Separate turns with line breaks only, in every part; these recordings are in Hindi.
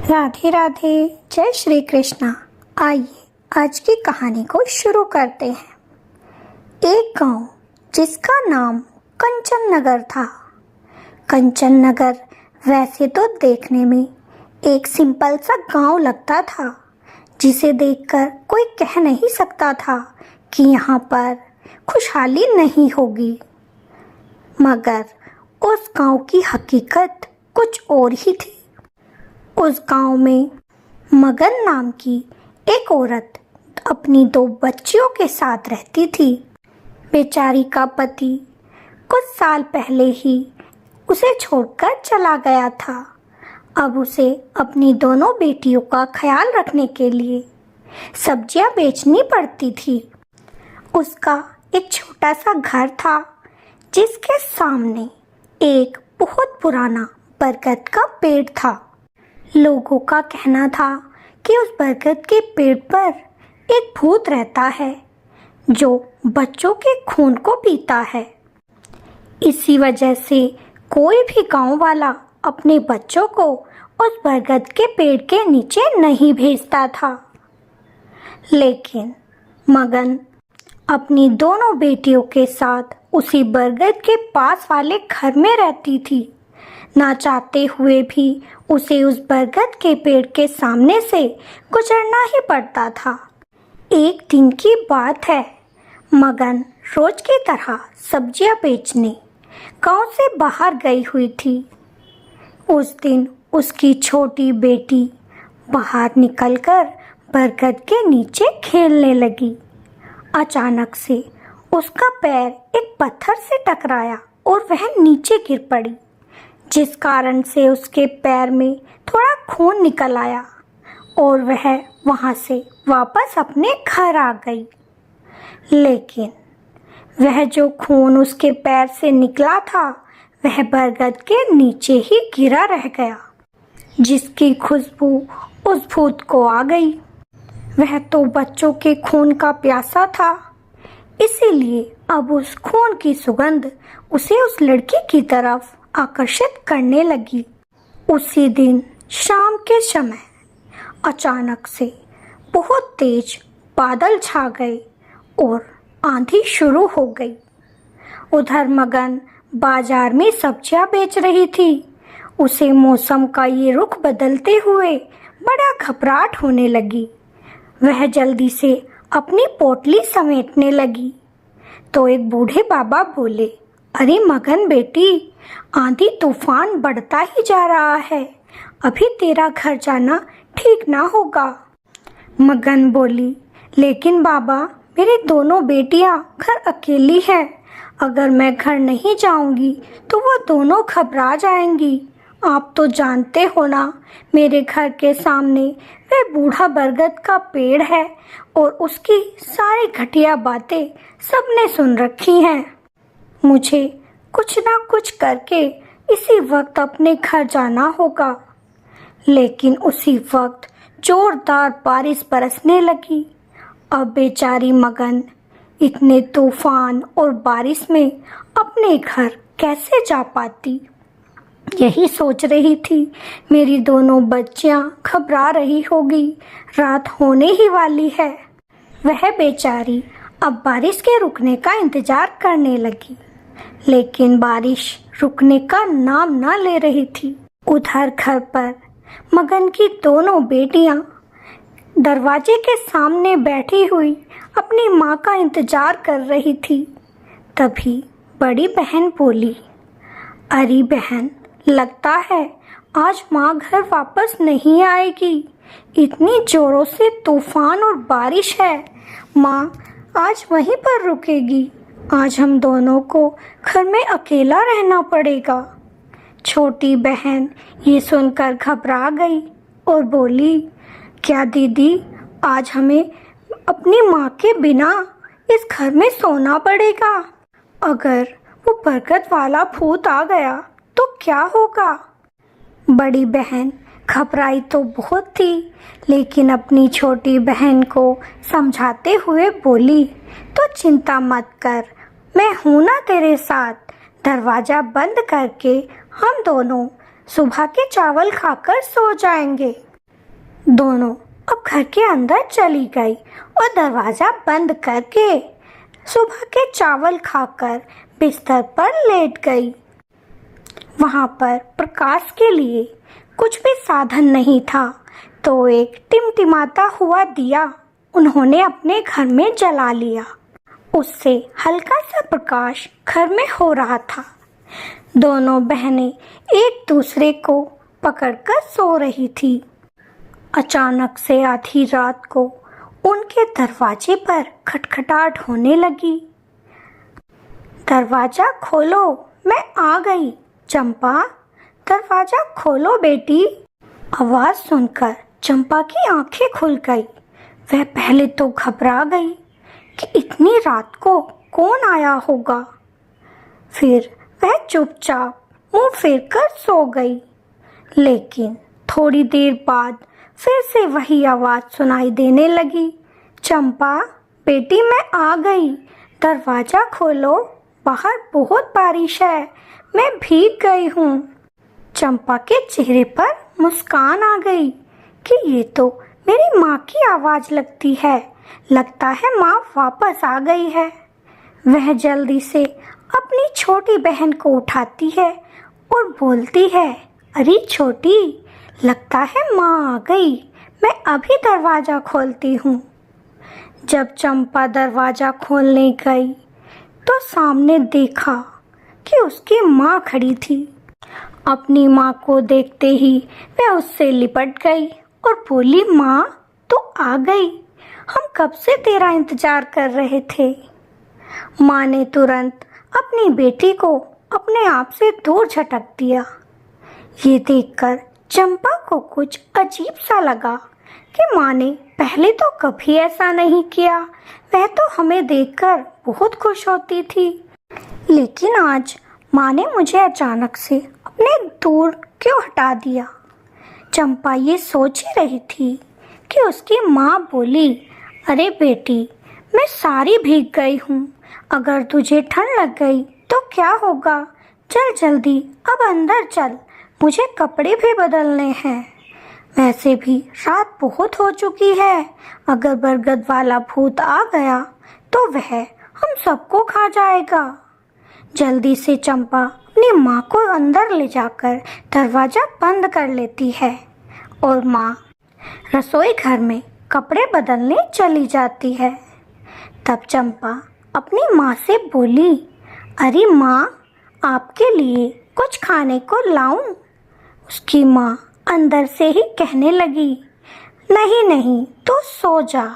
राधे राधे, जय श्री कृष्णा। आइए आज की कहानी को शुरू करते हैं। एक गांव जिसका नाम कंचन नगर था। कंचन नगर वैसे तो देखने में एक सिंपल सा गांव लगता था, जिसे देखकर कोई कह नहीं सकता था कि यहाँ पर खुशहाली नहीं होगी। मगर उस गांव की हकीकत कुछ और ही थी। उस गांव में मगन नाम की एक औरत अपनी 2 बच्चियों के साथ रहती थी। बेचारी का पति कुछ साल पहले ही उसे छोड़कर चला गया था। अब उसे अपनी दोनों बेटियों का ख्याल रखने के लिए सब्जियां बेचनी पड़ती थी। उसका एक छोटा सा घर था, जिसके सामने एक बहुत पुराना बरगद का पेड़ था। लोगों का कहना था कि उस बरगद के पेड़ पर एक भूत रहता है, जो बच्चों के खून को पीता है। इसी वजह से कोई भी गांव वाला अपने बच्चों को उस बरगद के पेड़ के नीचे नहीं भेजता था। लेकिन मगन अपनी दोनों बेटियों के साथ उसी बरगद के पास वाले घर में रहती थी। ना चाहते हुए भी उसे उस बरगद के पेड़ के सामने से गुजरना ही पड़ता था। एक दिन की बात है, मगन रोज की तरह सब्जियां बेचने गांव से बाहर गई हुई थी। उस दिन उसकी छोटी बेटी बाहर निकलकर बरगद के नीचे खेलने लगी। अचानक से उसका पैर एक पत्थर से टकराया और वह नीचे गिर पड़ी, जिस कारण से उसके पैर में थोड़ा खून निकल आया और वह वहां से वापस अपने घर आ गई। लेकिन वह जो खून उसके पैर से निकला था, वह बरगद के नीचे ही गिरा रह गया, जिसकी खुशबू उस भूत को आ गई। वह तो बच्चों के खून का प्यासा था, इसीलिए अब उस खून की सुगंध उसे उस लड़की की तरफ आकर्षित करने लगी। उसी दिन शाम के समय अचानक से बहुत तेज बादल छा गए और आंधी शुरू हो गई। उधर मगन बाजार में सब्जियां बेच रही थी। उसे मौसम का ये रुख बदलते हुए बड़ा घबराहट होने लगी। वह जल्दी से अपनी पोटली समेटने लगी तो एक बूढ़े बाबा बोले, अरे मगन बेटी, आंधी तूफान बढ़ता ही जा रहा है, अभी तेरा घर जाना ठीक ना होगा। मगन बोली, लेकिन बाबा, मेरी दोनों बेटियां घर अकेली हैं। अगर मैं घर नहीं जाऊंगी तो वो दोनों घबरा जाएंगी। आप तो जानते हो ना, मेरे घर के सामने वह बूढ़ा बरगद का पेड़ है और उसकी सारी घटिया बातें सबने सुन रखी हैं। मुझे कुछ ना कुछ करके इसी वक्त अपने घर जाना होगा। लेकिन उसी वक्त जोरदार बारिश बरसने लगी। अब बेचारी मगन इतने तूफान और बारिश में अपने घर कैसे जा पाती, यही सोच रही थी। मेरी दोनों बच्चियां घबरा रही होगी, रात होने ही वाली है। वह बेचारी अब बारिश के रुकने का इंतजार करने लगी, लेकिन बारिश रुकने का नाम ना ले रही थी। उधर घर पर मगन की दोनों बेटियां दरवाजे के सामने बैठी हुई अपनी माँ का इंतजार कर रही थी। तभी बड़ी बहन बोली, अरे बहन, लगता है आज माँ घर वापस नहीं आएगी। इतनी जोरों से तूफान और बारिश है, माँ आज वहीं पर रुकेगी। आज हम दोनों को घर में अकेला रहना पड़ेगा। छोटी बहन ये सुनकर घबरा गई और बोली, क्या दीदी, आज हमें अपनी माँ के बिना इस घर में सोना पड़ेगा? अगर वो बरगद वाला भूत आ गया तो क्या होगा? बड़ी बहन घबराई तो बहुत थी, लेकिन अपनी छोटी बहन को समझाते हुए बोली, तो चिंता मत कर, मैं हूं ना तेरे साथ। दरवाजा बंद करके हम दोनों सुबह के चावल खाकर सो जाएंगे। दोनों अब घर के अंदर चली गई और दरवाजा बंद करके सुबह के चावल खाकर बिस्तर पर लेट गई। वहां पर प्रकाश के लिए कुछ भी साधन नहीं था, तो एक टिमटिमाता हुआ दिया उन्होंने अपने घर में जला लिया। उससे हल्का सा प्रकाश घर में हो रहा था। दोनों बहनें एक दूसरे को पकड़कर सो रही थी। अचानक से आधी रात को उनके दरवाजे पर खटखटाहट होने लगी। दरवाजा खोलो, मैं आ गई। चंपा, दरवाजा खोलो बेटी। आवाज सुनकर चंपा की आंखें खुल गई। वह पहले तो घबरा गई कि इतनी रात को कौन आया होगा। फिर वह चुपचाप मुंह फेरकर सो गई। लेकिन थोड़ी देर बाद फिर से वही आवाज सुनाई देने लगी। चंपा बेटी, मैं आ गई, दरवाजा खोलो, बाहर बहुत बारिश है, मैं भीग गई हूँ। चंपा के चेहरे पर मुस्कान आ गई कि ये तो मेरी माँ की आवाज लगती है। लगता है माँ वापस आ गई है। वह जल्दी से अपनी छोटी बहन को उठाती है और बोलती है, अरे छोटी, लगता है माँ आ गई, मैं अभी दरवाजा खोलती हूँ। जब चंपा दरवाजा खोलने गई तो सामने देखा कि उसकी माँ खड़ी थी। अपनी माँ को देखते ही वह उससे लिपट गई और बोली, माँ तू आ गई, हम कब से तेरा इंतजार कर रहे थे। माँ ने तुरंत अपनी बेटी को अपने आप से दूर झटक दिया। ये देखकर चंपा को कुछ अजीब सा लगा कि माँ ने पहले तो कभी ऐसा नहीं किया। वह तो हमें देखकर बहुत खुश होती थी, लेकिन आज माँ ने मुझे अचानक से अपने दूर क्यों हटा दिया। चंपा ये सोच ही रही थी कि उसकी माँ बोली, अरे बेटी, मैं सारी भीग गई हूँ, अगर तुझे ठंड लग गई तो क्या होगा। चल जल्दी अब अंदर चल, मुझे कपड़े भी बदलने हैं। वैसे भी रात बहुत हो चुकी है, अगर बरगद वाला भूत आ गया तो वह हम सबको खा जाएगा। जल्दी से चंपा अपनी माँ को अंदर ले जाकर दरवाजा बंद कर लेती है और माँ रसोई घर में कपड़े बदलने चली जाती है। तब चंपा अपनी माँ से बोली, अरे माँ, आपके लिए कुछ खाने को लाऊं? उसकी माँ अंदर से ही कहने लगी, नहीं नहीं, तू सो जा,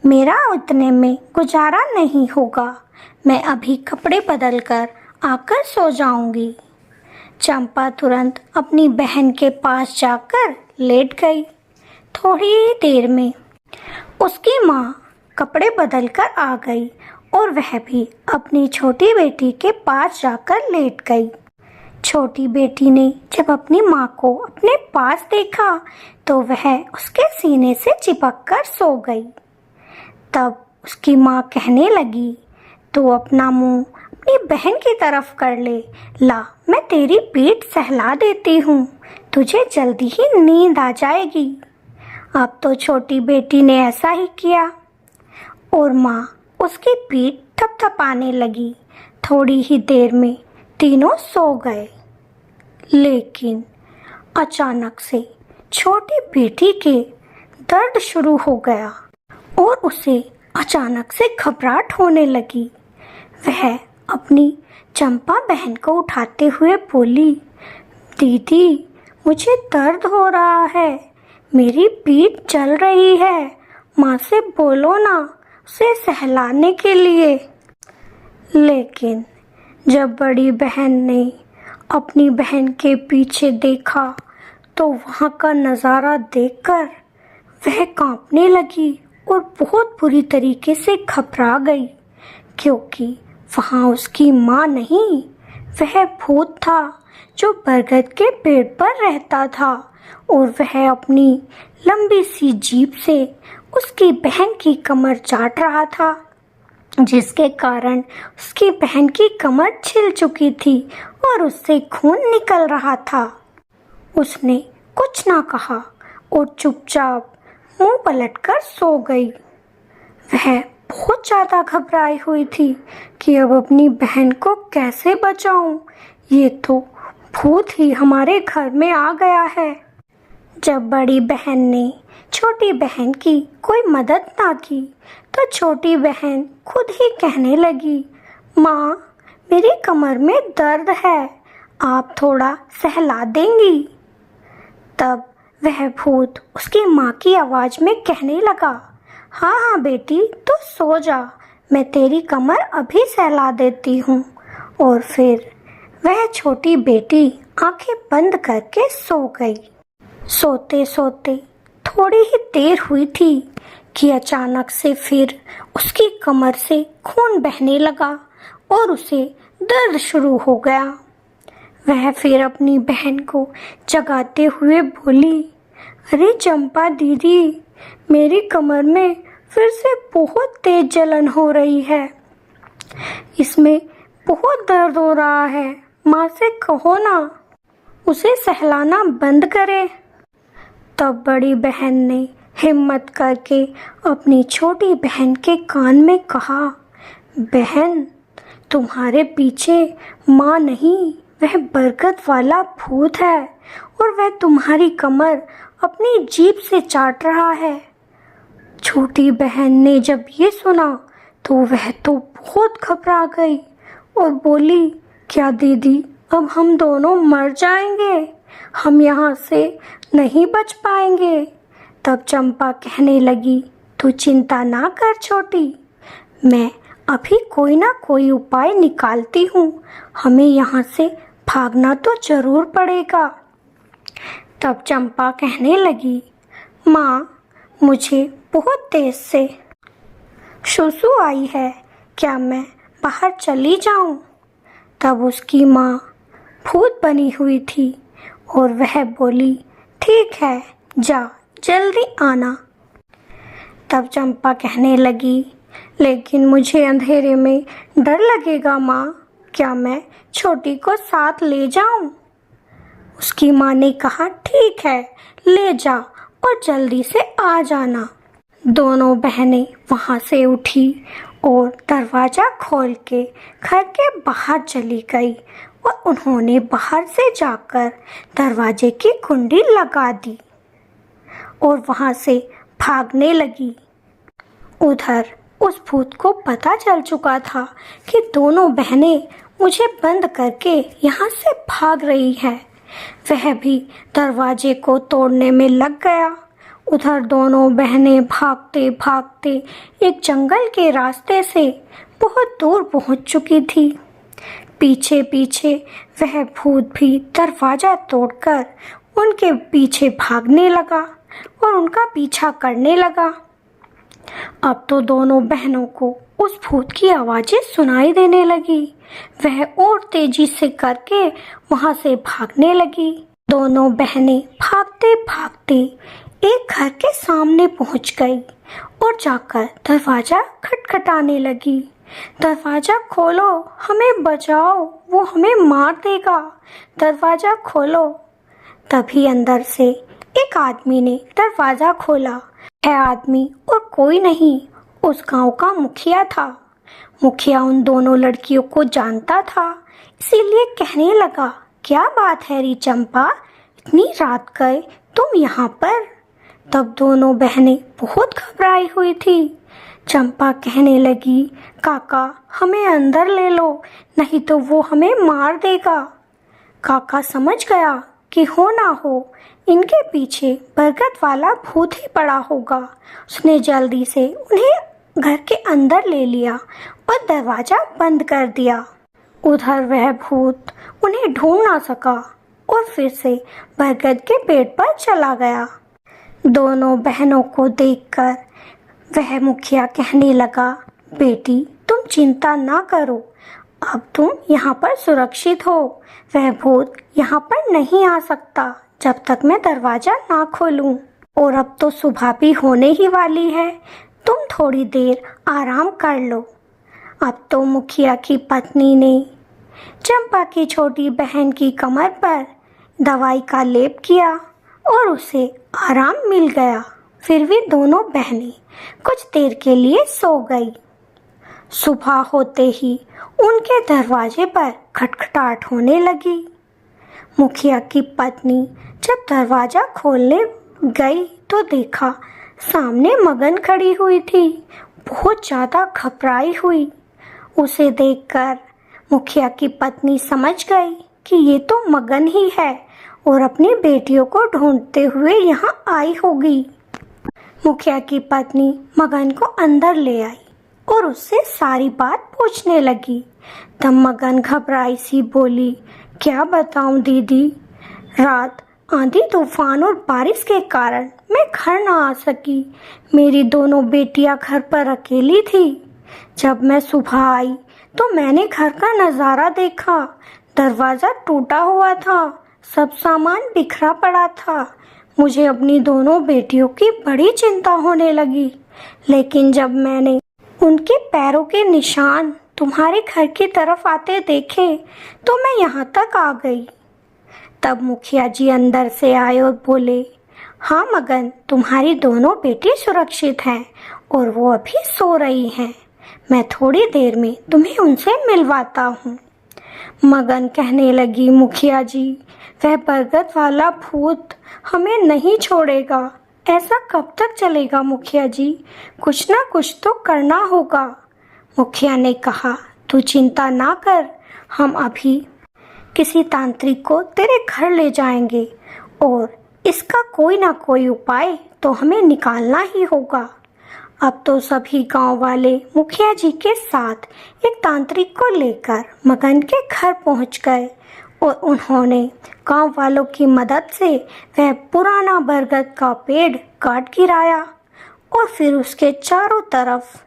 मेरा उतने में गुजारा नहीं होगा, मैं अभी कपड़े बदल कर आकर सो जाऊंगी। चंपा तुरंत अपनी बहन के पास जाकर लेट गई। थोड़ी ही देर में उसकी माँ कपड़े बदल कर आ गई और वह भी अपनी छोटी बेटी के पास जाकर लेट गई। छोटी बेटी ने जब अपनी माँ को अपने पास देखा तो वह उसके सीने से चिपक कर सो गई। तब उसकी माँ कहने लगी, तू अपना मुंह अपनी बहन की तरफ कर ले, ला मैं तेरी पीठ सहला देती हूँ, तुझे जल्दी ही नींद आ जाएगी। अब तो छोटी बेटी ने ऐसा ही किया और माँ उसकी पीठ थपथपाने लगी। थोड़ी ही देर में तीनों सो गए। लेकिन अचानक से छोटी बेटी के दर्द शुरू हो गया और उसे अचानक से घबराहट होने लगी। वह अपनी चंपा बहन को उठाते हुए बोली, दीदी, मुझे दर्द हो रहा है, मेरी पीठ जल रही है, माँ से बोलो ना उसे सहलाने के लिए। लेकिन जब बड़ी बहन ने अपनी बहन के पीछे देखा तो वहाँ का नज़ारा देखकर वह कांपने लगी और बहुत बुरी तरीके से घबरा गई, क्योंकि वहाँ उसकी माँ नहीं, वह भूत था जो बरगद के पेड़ पर रहता था और वह अपनी लंबी सी जीभ से उसकी बहन की कमर चाट रहा था, जिसके कारण उसकी बहन की कमर छिल चुकी थी और उससे खून निकल रहा था। उसने कुछ ना कहा और चुपचाप मुंह पलटकर सो गई। वह बहुत ज़्यादा घबराई हुई थी कि अब अपनी बहन को कैसे बचाऊं। ये तो भूत ही हमारे घर में आ गया है। जब बड़ी बहन ने छोटी बहन की कोई मदद ना की तो छोटी बहन खुद ही कहने लगी, माँ, मेरी कमर में दर्द है, आप थोड़ा सहला देंगी। तब वह भूत उसकी माँ की आवाज़ में कहने लगा, हाँ हाँ बेटी, तू सो जा, मैं तेरी कमर अभी सहला देती हूँ। और फिर वह छोटी बेटी आंखें बंद करके सो गई। सोते सोते थोड़ी ही देर हुई थी कि अचानक से फिर उसकी कमर से खून बहने लगा और उसे दर्द शुरू हो गया। वह फिर अपनी बहन को जगाते हुए बोली, अरे चंपा दीदी, मेरी कमर में फिर से बहुत तेज जलन हो रही है, इसमें बहुत दर्द हो रहा है, माँ से कहो ना उसे सहलाना बंद करे। तब बड़ी बहन ने हिम्मत करके अपनी छोटी बहन के कान में कहा, बहन, तुम्हारे पीछे माँ नहीं, वह बरगद वाला भूत है और वह तुम्हारी कमर अपनी जीभ से चाट रहा है। छोटी बहन ने जब ये सुना तो वह तो बहुत घबरा गई और बोली, क्या दीदी, अब हम दोनों मर जाएंगे, हम यहाँ से नहीं बच पाएंगे। तब चंपा कहने लगी, तू चिंता ना कर छोटी, मैं अभी कोई ना कोई उपाय निकालती हूँ, हमें यहाँ से भागना तो जरूर पड़ेगा। तब चंपा कहने लगी, माँ, मुझे बहुत तेज से सुसु आई है, क्या मैं बाहर चली जाऊँ? तब उसकी माँ भूत बनी हुई थी और वह बोली, ठीक है, जा, जल्दी आना। तब चंपा कहने लगी, लेकिन मुझे अंधेरे में डर लगेगा माँ, क्या मैं छोटी को साथ ले जाऊं? उसकी माँ ने कहा, ठीक है, ले जा और जल्दी से आ जाना। दोनों बहनें वहाँ से उठी और दरवाज़ा खोल के घर के बाहर चली गई और उन्होंने बाहर से जाकर दरवाजे की कुंडी लगा दी और वहाँ से भागने लगी। उधर उस भूत को पता चल चुका था कि दोनों बहनें मुझे बंद करके यहाँ से भाग रही हैं। वह भी दरवाजे को तोड़ने में लग गया। उधर दोनों बहनें भागते भागते एक जंगल के रास्ते से बहुत दूर पहुँच चुकी थी। पीछे पीछे वह भूत भी दरवाज़ा तोड़कर उनके पीछे भागने लगा और उनका पीछा करने लगा। अब तो दोनों बहनों को उस भूत की आवाज़ें सुनाई देने लगी। वह और तेजी से करके वहाँ से भागने लगी। दोनों बहनें भागते भागते एक घर के सामने पहुँच गई और जाकर दरवाज़ा खटखटाने लगी। दरवाज़ा खोलो, हमें बचाओ, वो हमें मार देगा, दरवाज़ा खोलो। तभी अंदर से एक आदमी ने दरवाज़ा खोला। यह आदमी और कोई नहीं, उस गांव का मुखिया था। मुखिया उन दोनों लड़कियों को जानता था, इसीलिए कहने लगा, क्या बात है री चंपा, इतनी रात गए तुम यहाँ पर? तब दोनों बहनें बहुत घबराई हुई थी। चंपा कहने लगी, काका, हमें अंदर ले लो, नहीं तो वो हमें मार देगा। काका समझ गया कि हो ना हो इनके पीछे बरगद वाला भूत ही पड़ा होगा। उसने जल्दी से उन्हें घर के अंदर ले लिया और दरवाज़ा बंद कर दिया। उधर वह भूत उन्हें ढूंढ ना सका और फिर से बरगद के पेड़ पर चला गया। दोनों बहनों को देखकर वह मुखिया कहने लगा, बेटी, तुम चिंता ना करो, अब तुम यहाँ पर सुरक्षित हो। वह भूत यहाँ पर नहीं आ सकता जब तक मैं दरवाज़ा ना खोलूं। और अब तो सुबह भी होने ही वाली है, तुम थोड़ी देर आराम कर लो। अब तो मुखिया की पत्नी ने चंपा की छोटी बहन की कमर पर दवाई का लेप किया और उसे आराम मिल गया। फिर भी दोनों बहनें कुछ देर के लिए सो गई। सुबह होते ही उनके दरवाजे पर खटखटाहट होने लगी। मुखिया की पत्नी जब दरवाजा खोलने गई तो देखा सामने मगन खड़ी हुई थी, बहुत ज़्यादा घबराई हुई। उसे देखकर मुखिया की पत्नी समझ गई कि ये तो मगन ही है और अपनी बेटियों को ढूंढते हुए यहाँ आई होगी। मुखिया की पत्नी मगन को अंदर ले आई और उससे सारी बात पूछने लगी। तब मगन घबराई सी बोली, क्या बताऊं दीदी, रात आंधी तूफान और बारिश के कारण मैं घर ना आ सकी। मेरी दोनों बेटियां घर पर अकेली थी। जब मैं सुबह आई तो मैंने घर का नज़ारा देखा। दरवाज़ा टूटा हुआ था, सब सामान बिखरा पड़ा था। मुझे अपनी दोनों बेटियों की बड़ी चिंता होने लगी, लेकिन जब मैंने उनके पैरों के निशान तुम्हारे घर की तरफ आते देखे तो मैं यहाँ तक आ गई। तब मुखिया जी अंदर से आए और बोले, हाँ मगन, तुम्हारी दोनों बेटी सुरक्षित हैं और वो अभी सो रही हैं। मैं थोड़ी देर में तुम्हें उनसे मिलवाता हूँ। मगन कहने लगी, मुखिया जी, वह बरगद वाला भूत हमें नहीं छोड़ेगा। ऐसा कब तक चलेगा मुखिया जी, कुछ ना कुछ तो करना होगा। मुखिया ने कहा, तू चिंता ना कर, हम अभी किसी तांत्रिक को तेरे घर ले जाएंगे और इसका कोई ना कोई उपाय तो हमें निकालना ही होगा। अब तो सभी गांव वाले मुखिया जी के साथ एक तांत्रिक को लेकर मगन के घर पहुंच गए और उन्होंने गांव वालों की मदद से वह पुराना बरगद का पेड़ काट गिराया और फिर उसके चारों तरफ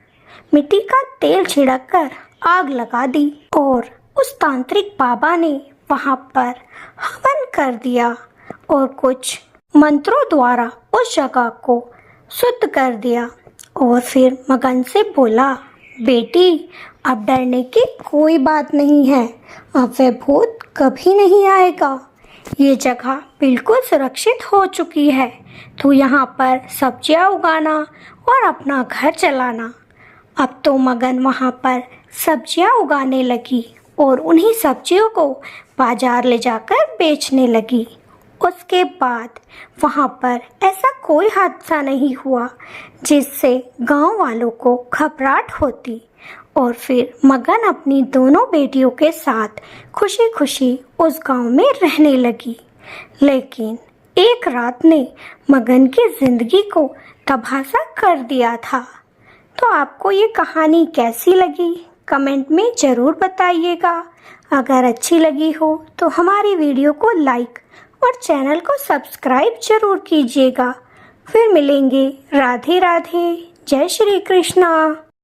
मिट्टी का तेल छिड़ककर आग लगा दी और उस तांत्रिक बाबा ने वहां पर हवन कर दिया और कुछ मंत्रों द्वारा उस जगह को शुद्ध कर दिया और फिर मगन से बोला, बेटी, अब डरने की कोई बात नहीं है, अब वह भूत कभी नहीं आएगा। ये जगह बिल्कुल सुरक्षित हो चुकी है। तू यहाँ पर सब्जियाँ उगाना और अपना घर चलाना। अब तो मगन वहाँ पर सब्जियाँ उगाने लगी और उन्हीं सब्जियों को बाजार ले जाकर बेचने लगी। उसके बाद वहाँ पर ऐसा कोई हादसा नहीं हुआ जिससे गांव वालों को घबराहट होती और फिर मगन अपनी दोनों बेटियों के साथ खुशी खुशी उस गांव में रहने लगी। लेकिन एक रात ने मगन की जिंदगी को तबाह कर दिया था। तो आपको ये कहानी कैसी लगी कमेंट में ज़रूर बताइएगा। अगर अच्छी लगी हो तो हमारी वीडियो को लाइक और चैनल को सब्सक्राइब जरूर कीजिएगा। फिर मिलेंगे। राधे राधे, जय श्री कृष्णा।